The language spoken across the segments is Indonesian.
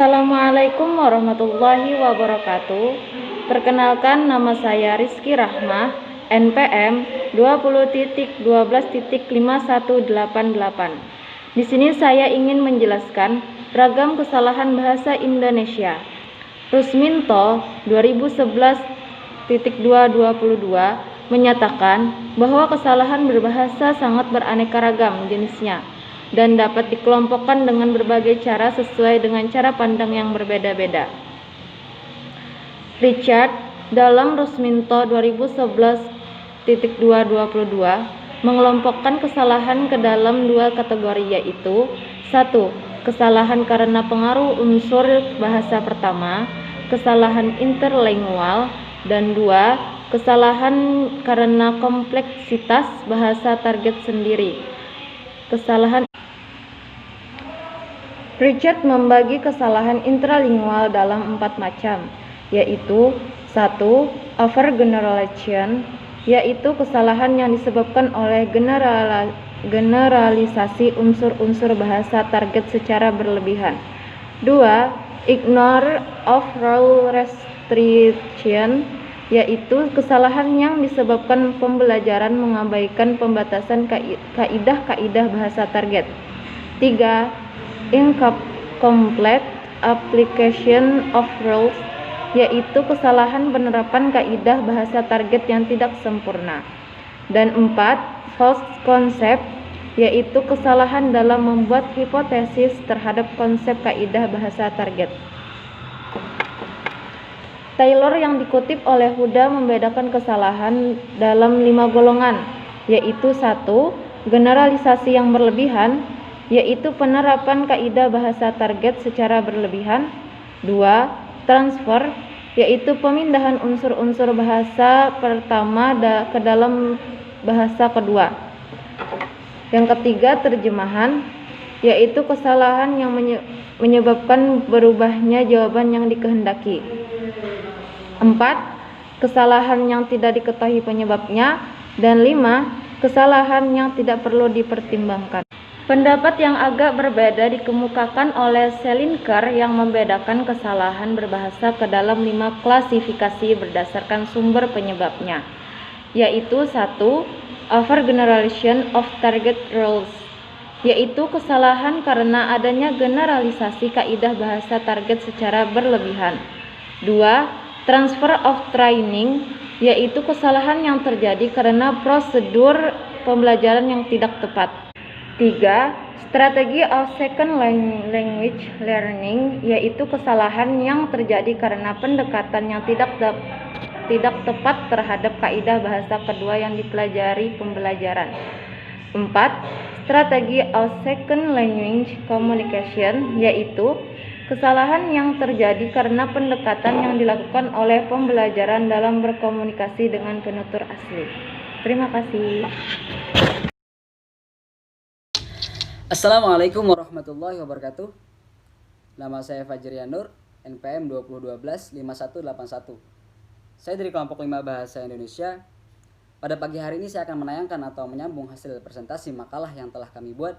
Assalamualaikum warahmatullahi wabarakatuh. Perkenalkan, nama saya Rizky Rahmah, NPM 20.12.5188. Di sini saya ingin menjelaskan ragam kesalahan bahasa Indonesia. Rusminto 2011.222 menyatakan bahwa kesalahan berbahasa sangat beraneka ragam jenisnya dan dapat dikelompokkan dengan berbagai cara sesuai dengan cara pandang yang berbeda-beda. Richard dalam Rusminto 2011.222 mengelompokkan kesalahan ke dalam dua kategori, yaitu 1. Kesalahan karena pengaruh unsur bahasa pertama, kesalahan interlingual, dan 2. Kesalahan karena kompleksitas bahasa target sendiri. Kesalahan Richard membagi kesalahan intralingual dalam 4 macam, yaitu 1. Overgeneralization, yaitu kesalahan yang disebabkan oleh generalisasi unsur-unsur bahasa target secara berlebihan. 2. Ignore of rule restriction, yaitu kesalahan yang disebabkan pembelajaran mengabaikan pembatasan kaidah-kaidah bahasa target. 3. Incomplete application of rules, yaitu kesalahan penerapan kaidah bahasa target yang tidak sempurna. Dan 4. False concept, yaitu kesalahan dalam membuat hipotesis terhadap konsep kaidah bahasa target. Taylor yang dikutip oleh Huda membedakan kesalahan dalam 5 golongan, yaitu 1. Generalisasi yang berlebihan, yaitu penerapan kaidah bahasa target secara berlebihan. 2. Transfer, yaitu pemindahan unsur-unsur bahasa pertama ke dalam bahasa kedua. Yang ketiga, terjemahan, yaitu kesalahan yang menyebabkan berubahnya jawaban yang dikehendaki. 4. Kesalahan yang tidak diketahui penyebabnya. Dan 5. Kesalahan yang tidak perlu dipertimbangkan. Pendapat yang agak berbeda dikemukakan oleh Selinker yang membedakan kesalahan berbahasa ke dalam 5 klasifikasi berdasarkan sumber penyebabnya, yaitu 1. Overgeneralization of target rules, yaitu kesalahan karena adanya generalisasi kaidah bahasa target secara berlebihan. 2. Transfer of training, yaitu kesalahan yang terjadi karena prosedur pembelajaran yang tidak tepat. 3. Strategi of second language learning, yaitu kesalahan yang terjadi karena pendekatan yang tidak tepat terhadap kaidah bahasa kedua yang dipelajari pembelajaran. 4. Strategi of second language communication, yaitu kesalahan yang terjadi karena pendekatan yang dilakukan oleh pembelajaran dalam berkomunikasi dengan penutur asli. Terima kasih. Assalamualaikum warahmatullahi wabarakatuh. Nama saya Fajrian Nur, NPM 2012-5181. Saya dari kelompok 5 Bahasa Indonesia. Pada pagi hari ini saya akan menayangkan atau menyambung hasil presentasi makalah yang telah kami buat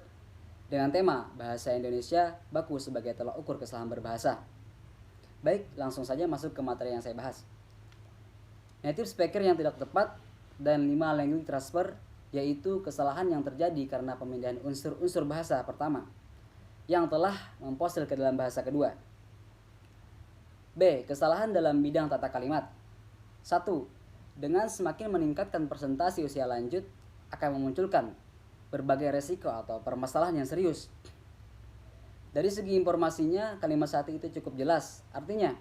dengan tema Bahasa Indonesia baku sebagai tolak ukur kesalahan berbahasa. Baik, langsung saja masuk ke materi yang saya bahas. Native speaker yang tidak tepat dan 5 language transfer, yaitu kesalahan yang terjadi karena pemindahan unsur-unsur bahasa pertama yang telah memfosil ke dalam bahasa kedua. B. Kesalahan dalam bidang tata kalimat. 1. Dengan semakin meningkatkan presentasi usia lanjut akan memunculkan berbagai resiko atau permasalahan yang serius. Dari segi informasinya, kalimat 1 itu cukup jelas. Artinya,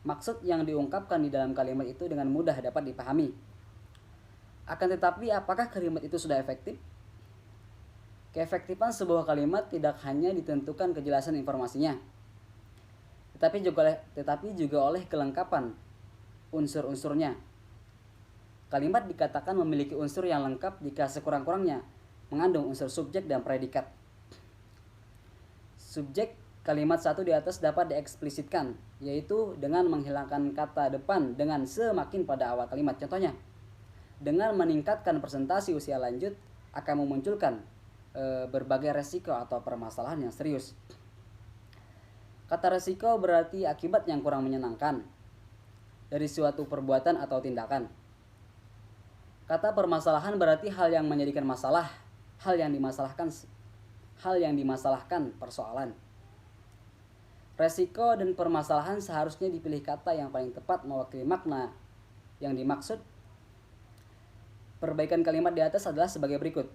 maksud yang diungkapkan di dalam kalimat itu dengan mudah dapat dipahami. Akan tetapi, apakah kalimat itu sudah efektif? Keefektifan sebuah kalimat tidak hanya ditentukan kejelasan informasinya, tetapi juga oleh kelengkapan unsur-unsurnya. Kalimat dikatakan memiliki unsur yang lengkap jika sekurang-kurangnya mengandung unsur subjek dan predikat. Subjek kalimat 1 di atas dapat dieksplisitkan, yaitu dengan menghilangkan kata depan dengan semakin pada awal kalimat. Contohnya, dengan meningkatkan presentasi usia lanjut akan memunculkan berbagai resiko atau permasalahan yang serius. Kata resiko berarti akibat yang kurang menyenangkan dari suatu perbuatan atau tindakan. Kata permasalahan berarti hal yang menjadikan masalah, hal yang dimasalahkan persoalan. Resiko dan permasalahan seharusnya dipilih kata yang paling tepat mewakili makna yang dimaksud. Perbaikan kalimat di atas adalah sebagai berikut.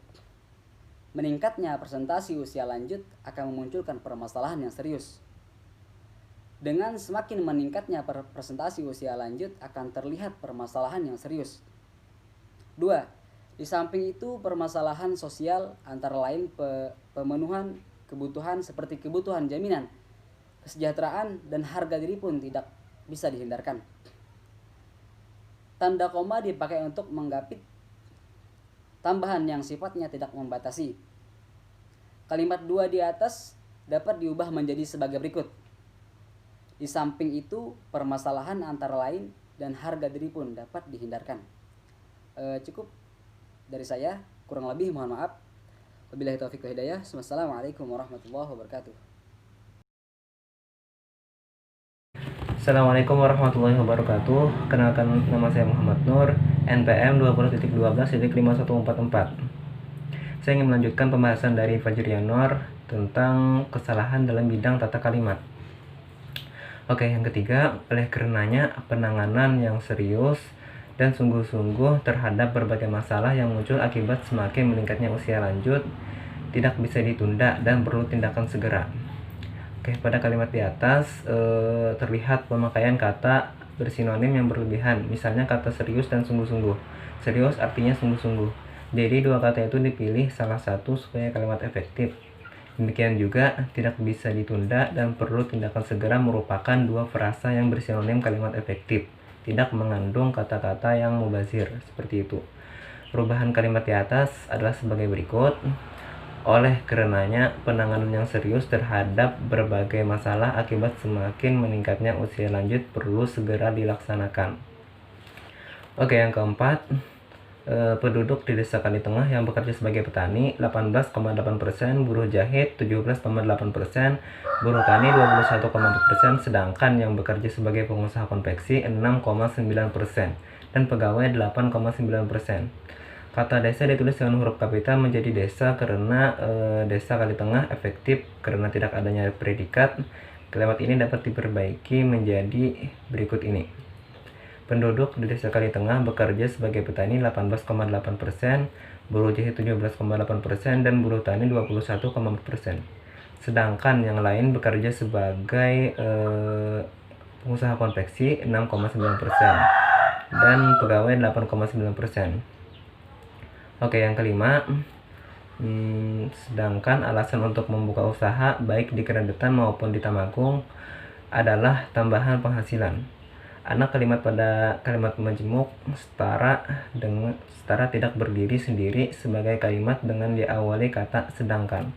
Meningkatnya presentasi usia lanjut akan memunculkan permasalahan yang serius. Dengan semakin meningkatnya presentasi usia lanjut akan terlihat permasalahan yang serius. 2. Di samping itu permasalahan sosial antara lain pemenuhan kebutuhan seperti kebutuhan jaminan, kesejahteraan, dan harga diri pun tidak bisa dihindarkan. Tanda koma dipakai untuk menggapit tambahan yang sifatnya tidak membatasi. Kalimat 2 di atas dapat diubah menjadi sebagai berikut. Di samping itu, permasalahan antara lain dan harga diri pun dapat dihindarkan. Cukup dari saya, kurang lebih mohon maaf. Wabillahi taufiq wal hidayah. Wassalamualaikum warahmatullahi wabarakatuh. Assalamualaikum warahmatullahi wabarakatuh. Kenalkan, nama saya Muhammad Nur, NPM 20.12.5144. Saya ingin melanjutkan pembahasan dari Fajrianur tentang kesalahan dalam bidang tata kalimat. Oke, yang ketiga, oleh karenanya penanganan yang serius dan sungguh-sungguh terhadap berbagai masalah yang muncul akibat semakin meningkatnya usia lanjut tidak bisa ditunda dan perlu tindakan segera. Oke, pada kalimat di atas terlihat pemakaian kata bersinonim yang berlebihan. Misalnya kata serius dan sungguh-sungguh. Serius artinya sungguh-sungguh. Jadi dua kata itu dipilih salah satu supaya kalimat efektif. Demikian juga tidak bisa ditunda dan perlu tindakan segera merupakan dua frasa yang bersinonim kalimat efektif. Tidak mengandung kata-kata yang mubazir, seperti itu. Perubahan kalimat di atas adalah sebagai berikut. Oleh karenanya penanganan yang serius terhadap berbagai masalah akibat semakin meningkatnya usia lanjut perlu segera dilaksanakan. Oke, yang keempat, penduduk di Desa Kalitengah yang bekerja sebagai petani 18,8%, buruh jahit 17,8%, buruh tani 21,4%, sedangkan yang bekerja sebagai pengusaha konveksi 6,9% dan pegawai 8,9%. Kata desa ditulis dengan huruf kapital menjadi desa karena Desa Kalitengah efektif karena tidak adanya predikat. Kalimat ini dapat diperbaiki menjadi berikut ini. Penduduk di Desa Kalitengah bekerja sebagai petani 18,8%, buruh jahit 17,8%, dan buruh tani 21,4%. Sedangkan yang lain bekerja sebagai pengusaha konveksi 6,9% dan pegawai 8,9%. Oke, yang kelima, sedangkan alasan untuk membuka usaha baik di Keradetan maupun di Tamagung adalah tambahan penghasilan. Anak kalimat pada kalimat majemuk setara tidak berdiri sendiri sebagai kalimat dengan diawali kata sedangkan.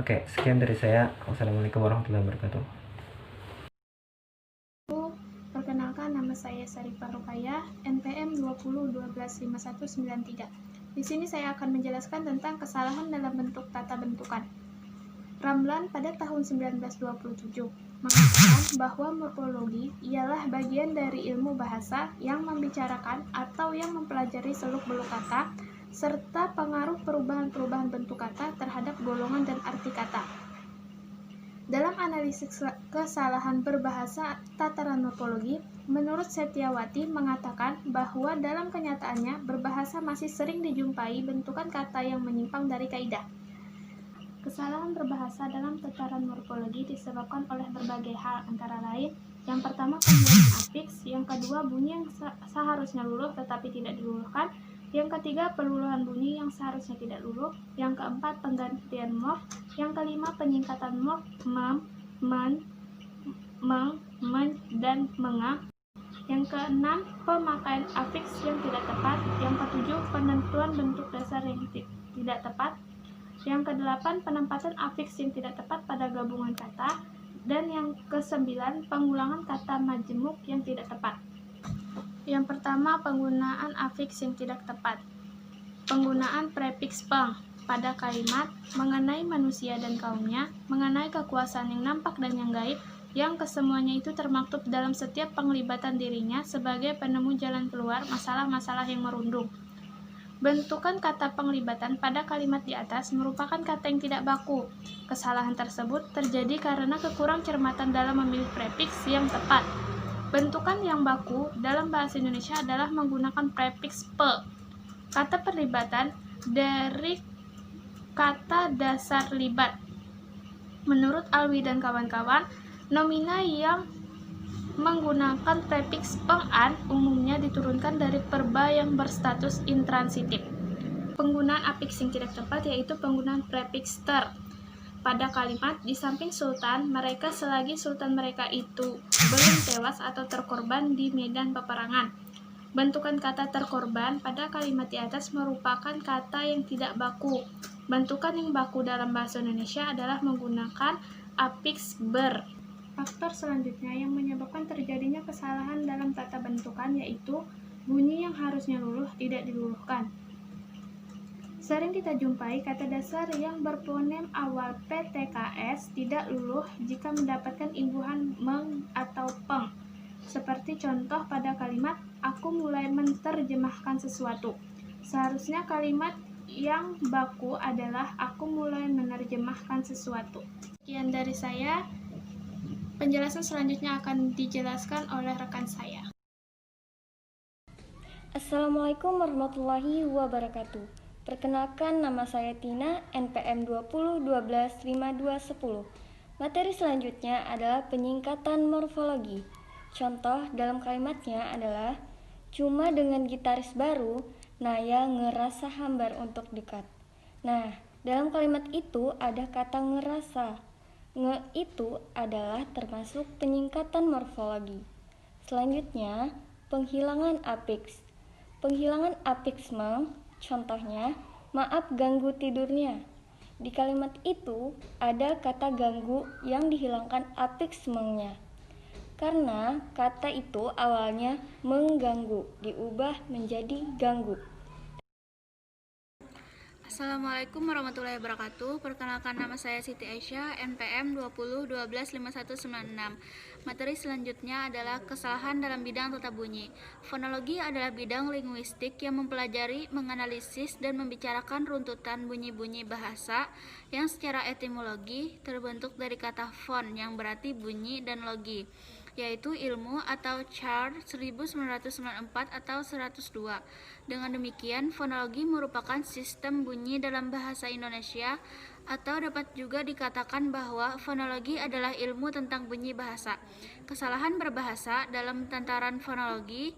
Oke, sekian dari saya. Wassalamualaikum warahmatullahi wabarakatuh. Perkenalkan, nama saya Sarifah Rukayah, NPM 20125193. Di sini saya akan menjelaskan tentang kesalahan dalam bentuk tata bentukan. Ramlan pada tahun 1927 mengatakan bahwa morfologi ialah bagian dari ilmu bahasa yang membicarakan atau yang mempelajari seluk-beluk kata serta pengaruh perubahan-perubahan bentuk kata terhadap golongan dan arti kata. Dalam analisis kesalahan berbahasa tataran morfologi, menurut Setiawati mengatakan bahwa dalam kenyataannya berbahasa masih sering dijumpai bentukan kata yang menyimpang dari kaidah. Kesalahan berbahasa dalam tataran morfologi disebabkan oleh berbagai hal, antara lain, yang pertama penggunaan afiks, yang kedua bunyi yang seharusnya luluh tetapi tidak diluluhkan, yang ketiga peluluhan bunyi yang seharusnya tidak luluh, yang keempat penggantian morf, yang kelima penyingkatan morf mem, men, meng, men, dan menga, yang keenam pemakaian afiks yang tidak tepat, yang ketujuh penentuan bentuk dasar yang tidak tepat, yang kedelapan penempatan afiks yang tidak tepat pada gabungan kata, dan yang kesembilan pengulangan kata majemuk yang tidak tepat. Yang pertama, penggunaan afiks yang tidak tepat. Penggunaan prefiks peng. pada kalimat mengenai manusia dan kaumnya, mengenai kekuasaan yang nampak dan yang gaib, yang kesemuanya itu termaktub dalam setiap penglibatan dirinya sebagai penemu jalan keluar masalah-masalah yang merundung. Bentukan kata penglibatan pada kalimat di atas merupakan kata yang tidak baku. Kesalahan tersebut terjadi karena kekurang cermatan dalam memilih prefiks yang tepat. Bentukan yang baku dalam bahasa Indonesia adalah menggunakan prefiks pe. Kata perlibatan dari kata dasar libat. Menurut Alwi dan kawan-kawan, nomina yang menggunakan prefiks peng-an umumnya diturunkan dari verba yang berstatus intransitif. Penggunaan afiks yang tidak tepat yaitu penggunaan prefiks ter. Pada kalimat di samping sultan, mereka selagi sultan mereka itu belum tewas atau terkorban di medan peperangan. Bentukan kata terkorban pada kalimat di atas merupakan kata yang tidak baku. Bentukan yang baku dalam bahasa Indonesia adalah menggunakan afiks ber. Faktor selanjutnya yang menyebabkan terjadinya kesalahan dalam tata bentukan yaitu bunyi yang harusnya luluh tidak diluluhkan. Sering kita jumpai kata dasar yang berfonem awal PTKS tidak luluh jika mendapatkan imbuhan meng atau peng. Seperti contoh pada kalimat aku mulai menerjemahkan sesuatu. Seharusnya kalimat yang baku adalah aku mulai menerjemahkan sesuatu. Sekian dari saya. Penjelasan selanjutnya akan dijelaskan oleh rekan saya. Assalamualaikum warahmatullahi wabarakatuh. Perkenalkan, nama saya Tina, NPM 20125210. Materi selanjutnya adalah penyingkatan morfologi. Contoh dalam kalimatnya adalah cuma dengan gitaris baru, Naya ngerasa hambar untuk dekat. Nah, dalam kalimat itu ada kata ngerasa. Nge itu adalah termasuk penyingkatan morfologi. Selanjutnya, penghilangan afiks. Penghilangan afiks meng, contohnya, maaf ganggu tidurnya. Di kalimat itu ada kata ganggu yang dihilangkan afiks mengnya. Karena kata itu awalnya mengganggu, diubah menjadi ganggu. Assalamualaikum warahmatullahi wabarakatuh. Perkenalkan, nama saya Siti Aisyah, NPM 20125196. Materi selanjutnya adalah kesalahan dalam bidang tata bunyi. Fonologi adalah bidang linguistik yang mempelajari, menganalisis, dan membicarakan runtutan bunyi-bunyi bahasa yang secara etimologi terbentuk dari kata fon yang berarti bunyi dan logi, yaitu ilmu atau Char 1994 atau 102. Dengan demikian, fonologi merupakan sistem bunyi dalam bahasa Indonesia, atau dapat juga dikatakan bahwa fonologi adalah ilmu tentang bunyi bahasa. Kesalahan berbahasa dalam tataran fonologi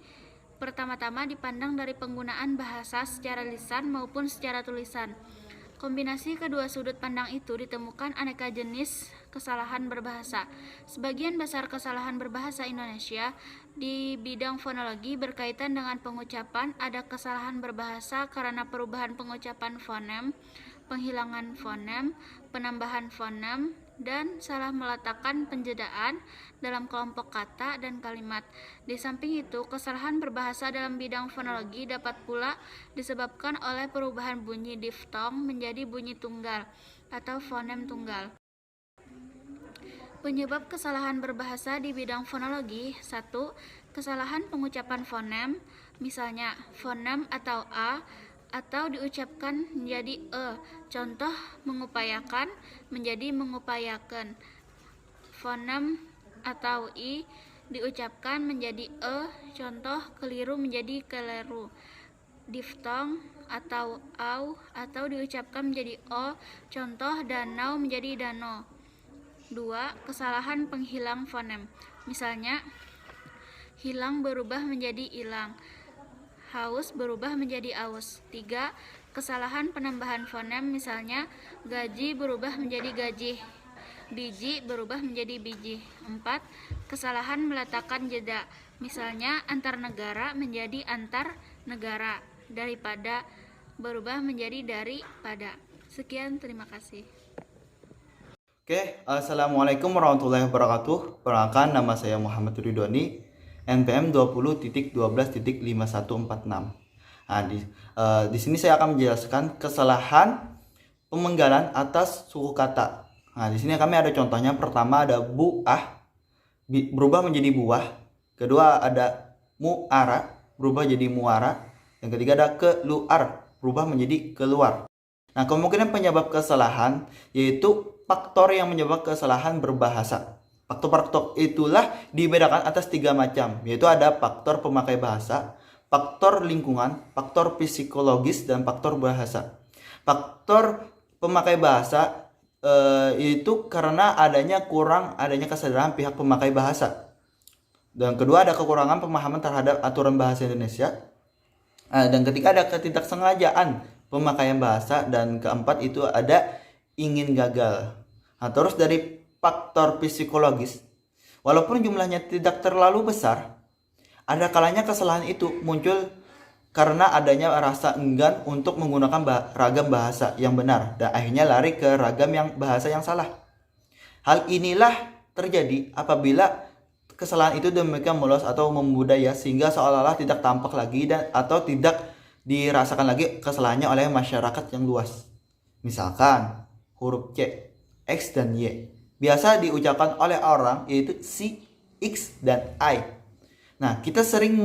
pertama-tama dipandang dari penggunaan bahasa secara lisan maupun secara tulisan. Kombinasi kedua sudut pandang itu ditemukan aneka jenis kesalahan berbahasa. Sebagian besar kesalahan berbahasa Indonesia di bidang fonologi berkaitan dengan pengucapan. Ada kesalahan berbahasa karena perubahan pengucapan fonem, penghilangan fonem, penambahan fonem, dan salah meletakkan penjedaan dalam kelompok kata dan kalimat. Di samping itu, kesalahan berbahasa dalam bidang fonologi dapat pula disebabkan oleh perubahan bunyi diftong menjadi bunyi tunggal atau fonem tunggal. Penyebab kesalahan berbahasa di bidang fonologi: 1. Kesalahan pengucapan fonem, misalnya fonem atau a atau diucapkan menjadi e. Contoh, mengupayakan menjadi mengupayakan. Fonem atau i diucapkan menjadi e. Contoh, keliru menjadi keleru. Diftong atau au atau diucapkan menjadi o. Contoh, danau menjadi dano. 2. Kesalahan penghilang fonem, misalnya hilang berubah menjadi ilang, haus berubah menjadi aus. 3. Kesalahan penambahan fonem, misalnya gaji berubah menjadi gajih, biji berubah menjadi biji. 4. Kesalahan meletakkan jeda, misalnya antar negara menjadi antar negara, daripada berubah menjadi daripada. Sekian, terima kasih. Oke, Assalamualaikum warahmatullahi wabarakatuh. Perkenalkan, nama saya Muhammad Ridwani, NPM 20.12.5146. Nah, di sini saya akan menjelaskan kesalahan pemenggalan atas suku kata. Nah, di sini kami ada contohnya. Pertama ada buah berubah menjadi buah. Kedua ada muara berubah jadi muara. Yang ketiga ada keluar berubah menjadi keluar. Nah, kemungkinan penyebab kesalahan yaitu faktor yang menyebabkan kesalahan berbahasa. Faktor-faktor itulah dibedakan atas 3 macam, yaitu ada faktor pemakai bahasa, faktor lingkungan, faktor psikologis, dan faktor bahasa. Faktor pemakai bahasa itu karena adanya kesadaran pihak pemakai bahasa. Dan kedua ada kekurangan pemahaman terhadap aturan bahasa Indonesia. Dan ketiga ada ketidaksengajaan pemakaian bahasa, dan keempat itu ada ingin gagal. Nah, terus dari faktor psikologis, walaupun jumlahnya tidak terlalu besar, ada kalanya kesalahan itu muncul karena adanya rasa enggan untuk menggunakan ragam bahasa yang benar dan akhirnya lari ke ragam bahasa yang salah. Hal inilah terjadi apabila kesalahan itu demikian meluas atau membudaya sehingga seolah-olah tidak tampak lagi atau tidak dirasakan lagi kesalahannya oleh masyarakat yang luas. Misalkan huruf C, X, dan Y biasa diucapkan oleh orang yaitu C, X, dan I. Nah, kita sering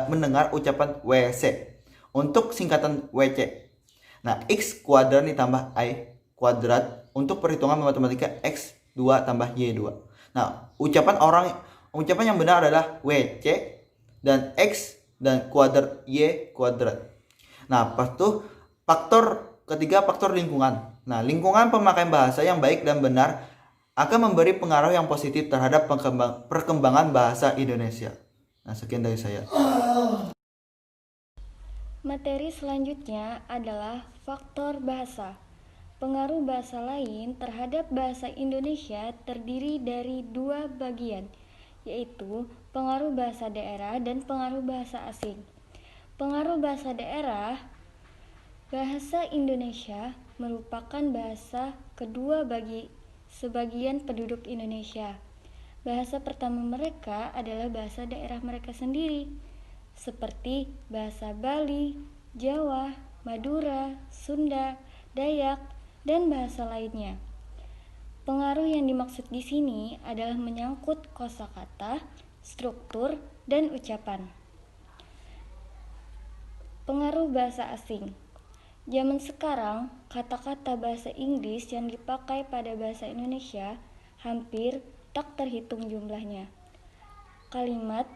mendengar ucapan WC untuk singkatan WC. Nah, X kuadrat ditambah I kuadrat untuk perhitungan matematika X 2 tambah Y 2. Nah, ucapan yang benar adalah WC dan X dan kuadrat Y kuadrat. Nah, pas tuh ketiga faktor lingkungan. Nah, lingkungan pemakaian bahasa yang baik dan benar akan memberi pengaruh yang positif terhadap perkembangan bahasa Indonesia. Nah, sekian dari saya. Materi selanjutnya adalah faktor bahasa. Pengaruh bahasa lain terhadap bahasa Indonesia terdiri dari 2 bagian, yaitu pengaruh bahasa daerah dan pengaruh bahasa asing. Pengaruh bahasa daerah, bahasa Indonesia merupakan bahasa kedua bagi sebagian penduduk Indonesia. Bahasa pertama mereka adalah bahasa daerah mereka sendiri, seperti bahasa Bali, Jawa, Madura, Sunda, Dayak, dan bahasa lainnya. Pengaruh yang dimaksud di sini adalah menyangkut kosakata, struktur, dan ucapan. Pengaruh bahasa asing. Zaman sekarang, kata-kata bahasa Inggris yang dipakai pada bahasa Indonesia hampir tak terhitung jumlahnya. Kalimat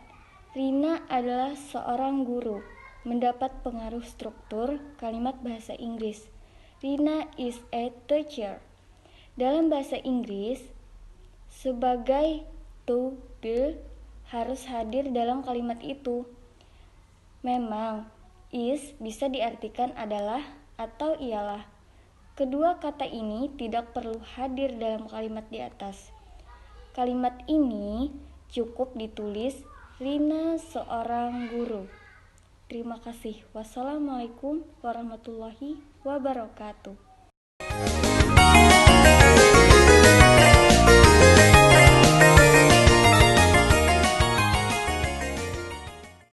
Rina adalah seorang guru mendapat pengaruh struktur kalimat bahasa Inggris. Rina is a teacher. Dalam bahasa Inggris, sebagai to be harus hadir dalam kalimat itu. Memang is bisa diartikan adalah atau ialah. Kedua kata ini tidak perlu hadir dalam kalimat di atas. Kalimat ini cukup ditulis Rina seorang guru. Terima kasih. Wassalamualaikum warahmatullahi wabarakatuh.